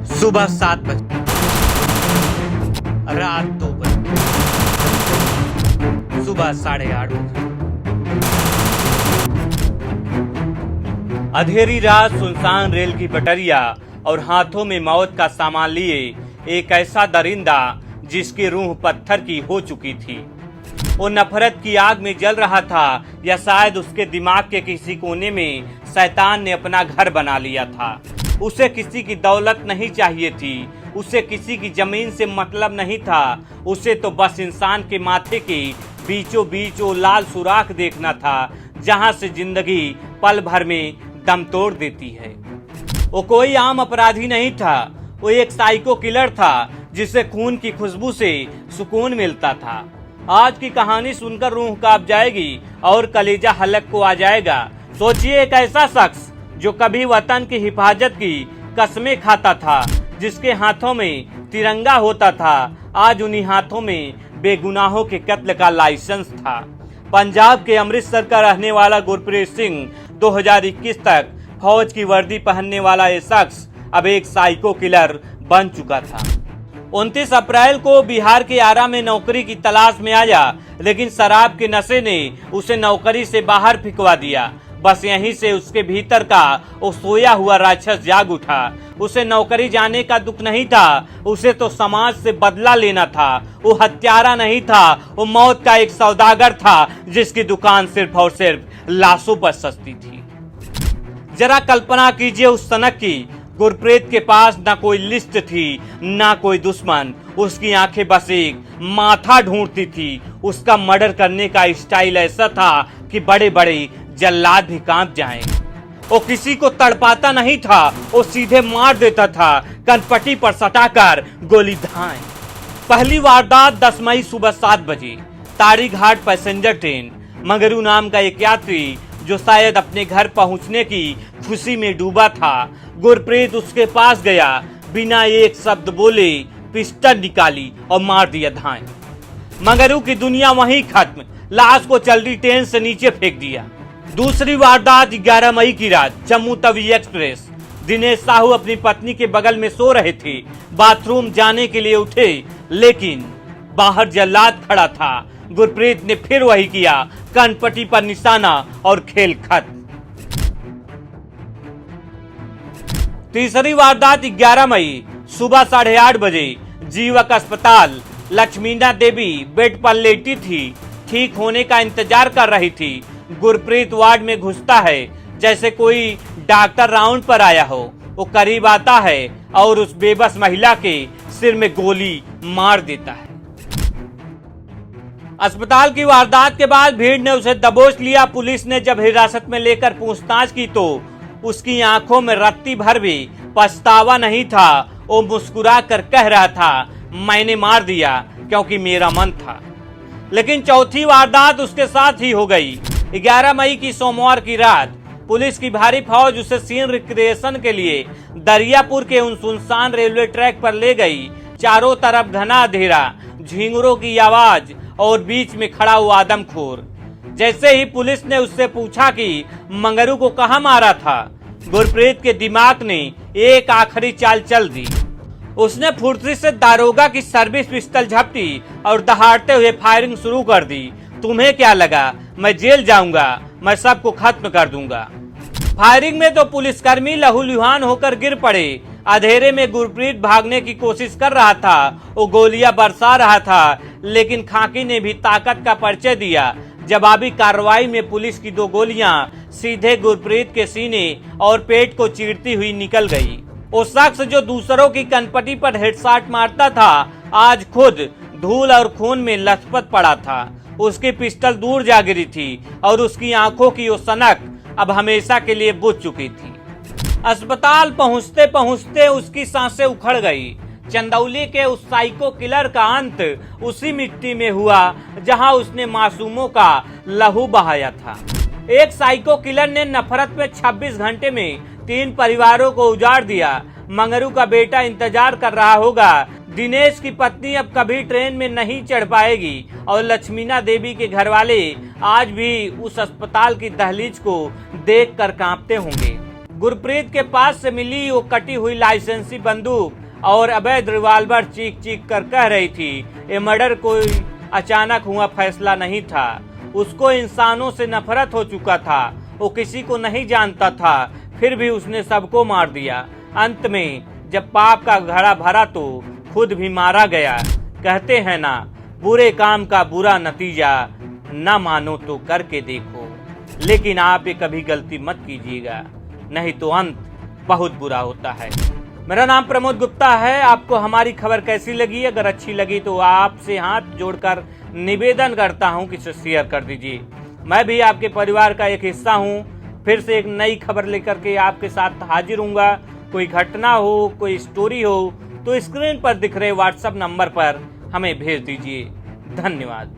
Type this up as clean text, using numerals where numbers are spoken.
सुबह 7 बजे, रात 2 बजे, सुबह 8:30 बजे। अंधेरी रात, सुनसान रेल की पटरिया और हाथों में मौत का सामान लिए एक ऐसा दरिंदा जिसकी रूह पत्थर की हो चुकी थी। वो नफरत की आग में जल रहा था या शायद उसके दिमाग के किसी कोने में शैतान ने अपना घर बना लिया था। उसे किसी की दौलत नहीं चाहिए थी, उसे किसी की जमीन से मतलब नहीं था। उसे तो बस इंसान के माथे के बीचों बीच वो लाल सुराख देखना था जहां से जिंदगी पल भर में दम तोड़ देती है। वो कोई आम अपराधी नहीं था, वो एक साइको किलर था जिसे खून की खुशबू से सुकून मिलता था। आज की कहानी सुनकर रूह कांप जाएगी और कलेजा हलक को आ जाएगा। सोचिए, एक ऐसा शख्स जो कभी वतन की हिफाजत की कसमें खाता था, जिसके हाथों में तिरंगा होता था, आज उन्हीं हाथों में बेगुनाहों के कत्ल का लाइसेंस था। पंजाब के अमृतसर का रहने वाला गुरप्रीत सिंह 2021 तक फौज की वर्दी पहनने वाला ये शख्स अब एक साइको किलर बन चुका था। 29 अप्रैल को बिहार के आरा में नौकरी की तलाश में आया, लेकिन शराब के नशे ने उसे नौकरी से बाहर फिकवा दिया। बस यहीं से उसके भीतर का वो सोया हुआ राक्षस जाग उठा। उसे नौकरी जाने का दुख नहीं था, उसे तो समाज से बदला लेना था। वो हत्यारा नहीं था, वो मौत का एक सौदागर था जिसकी दुकान सिर्फ और सिर्फ लाशों पर सस्ती थी। जरा कल्पना कीजिए उस सनक की। गुरप्रीत के पास ना कोई लिस्ट थी, ना कोई दुश्मन। उसकी आंखें बस एक माथा ढूंढती थी। उसका मर्डर करने का स्टाइल ऐसा था कि बड़े बड़े जल्लाद भी कांप जाएं। वो किसी को तड़पाता नहीं था, वो सीधे मार देता था, कनपट्टी पर सटाकर गोली धाएं। पहली वारदात 10 मई सुबह 7 बजे, ताड़ी घाट पैसेंजर ट्रेन। मंगरू नाम का एक यात्री जो शायद अपने घर पहुंचने की खुशी में डूबा था। गुरप्रीत उसके पास गया, बिना एक शब्द बोले पिस्टल निकाली और मार दिया धाएं। मंगरू की दुनिया वहीं खत्म, लाश को चलती ट्रेन से नीचे फेंक दिया। दूसरी वारदात 11 मई की रात, जम्मू तवी एक्सप्रेस। दिनेश साहू अपनी पत्नी के बगल में सो रहे थे, बाथरूम जाने के लिए उठे, लेकिन बाहर जल्लाद खड़ा था। गुरप्रीत ने फिर वही किया, कनपट्टी पर निशाना और खेल खत्म। तीसरी वारदात 11 मई सुबह 8:30 बजे, जीवक अस्पताल। लक्ष्मीना देवी बेड पर लेटी थी, ठीक होने का इंतजार कर रही थी। गुरप्रीत वार्ड में घुसता है जैसे कोई डॉक्टर राउंड पर आया हो। वो करीब आता है और उस बेबस महिला के सिर में गोली मार देता है। अस्पताल की वारदात के बाद भीड़ ने उसे दबोच लिया। पुलिस ने जब हिरासत में लेकर पूछताछ की तो उसकी आंखों में रत्ती भर भी पछतावा नहीं था। वो मुस्कुरा कर कह रहा था, मैंने मार दिया क्योंकि मेरा मन था। लेकिन चौथी वारदात उसके साथ ही हो गई। 11 मई की सोमवार की रात, पुलिस की भारी फौज उसे सीन रिक्रिएशन के लिए दरियापुर के उन सुनसान रेलवे ट्रैक पर ले गई। चारों तरफ घना अंधेरा, झिंगुरों की आवाज और बीच में खड़ा हुआ आदमखोर। जैसे ही पुलिस ने उससे पूछा कि मंगरू को कहां मारा था, गुरप्रीत के दिमाग ने एक आखिरी चाल चल दी। उसने फुर्ती से दारोगा की सर्विस पिस्टल झपटी और दहाड़ते हुए फायरिंग शुरू कर दी। तुम्हें क्या लगा मैं जेल जाऊंगा? मैं सबको खत्म कर दूंगा। फायरिंग में तो पुलिसकर्मी लहूलुहान होकर गिर पड़े। अंधेरे में गुरप्रीत भागने की कोशिश कर रहा था, वो गोलियां बरसा रहा था, लेकिन खाकी ने भी ताकत का परिचय दिया। जवाबी कार्रवाई में पुलिस की 2 गोलियां सीधे गुरप्रीत के सीने और पेट को चीरती हुई निकल गई। वो शख्स जो दूसरों की कनपट्टी पर हेडशॉट मारता था, आज खुद धूल और खून में लथपथ पड़ा था। उसकी पिस्टल दूर जा गिरी थी और उसकी आंखों की वो सनक अब हमेशा के लिए बुझ चुकी थी। अस्पताल पहुंचते पहुंचते उसकी सांसें उखड़ गई। चंदौली के उस साइको किलर का अंत उसी मिट्टी में हुआ जहां उसने मासूमों का लहू बहाया था। एक साइको किलर ने नफरत में 26 घंटे में 3 परिवारों को उजाड़ दिया। मंगरू का बेटा इंतजार कर रहा होगा। दिनेश की पत्नी अब कभी ट्रेन में नहीं चढ़ पाएगी और लक्ष्मीना देवी के घरवाले आज भी उस अस्पताल की दहलीज को देखकर कांपते होंगे। गुरप्रीत के पास से मिली वो कटी हुई लाइसेंसी बंदूक और अवैध रिवॉल्वर चीख चीख कर कह रही थी ये मर्डर कोई अचानक हुआ फैसला नहीं था। उसको इंसानों से नफरत हो चुका था, वो किसी को नहीं जानता था, फिर भी उसने सबको मार दिया। अंत में जब पाप का घड़ा भरा तो खुद भी मारा गया। कहते हैं ना, बुरे काम का बुरा नतीजा, न मानो तो करके देखो, लेकिन आप ये कभी गलती मत कीजिएगा, नहीं तो अंत बहुत बुरा होता है। मेरा नाम प्रमोद गुप्ता है। आपको हमारी खबर कैसी लगी? अगर अच्छी लगी तो आपसे हाथ जोड़कर निवेदन करता हूं कि इसे शेयर कर दीजिए। मैं भी आपके परिवार का एक हिस्सा हूं। फिर से एक नई खबर लेकर के आपके साथ हाजिर हूंगा। कोई घटना हो, कोई स्टोरी हो तो स्क्रीन पर दिख रहे व्हाट्सएप नंबर पर हमें भेज दीजिए। धन्यवाद।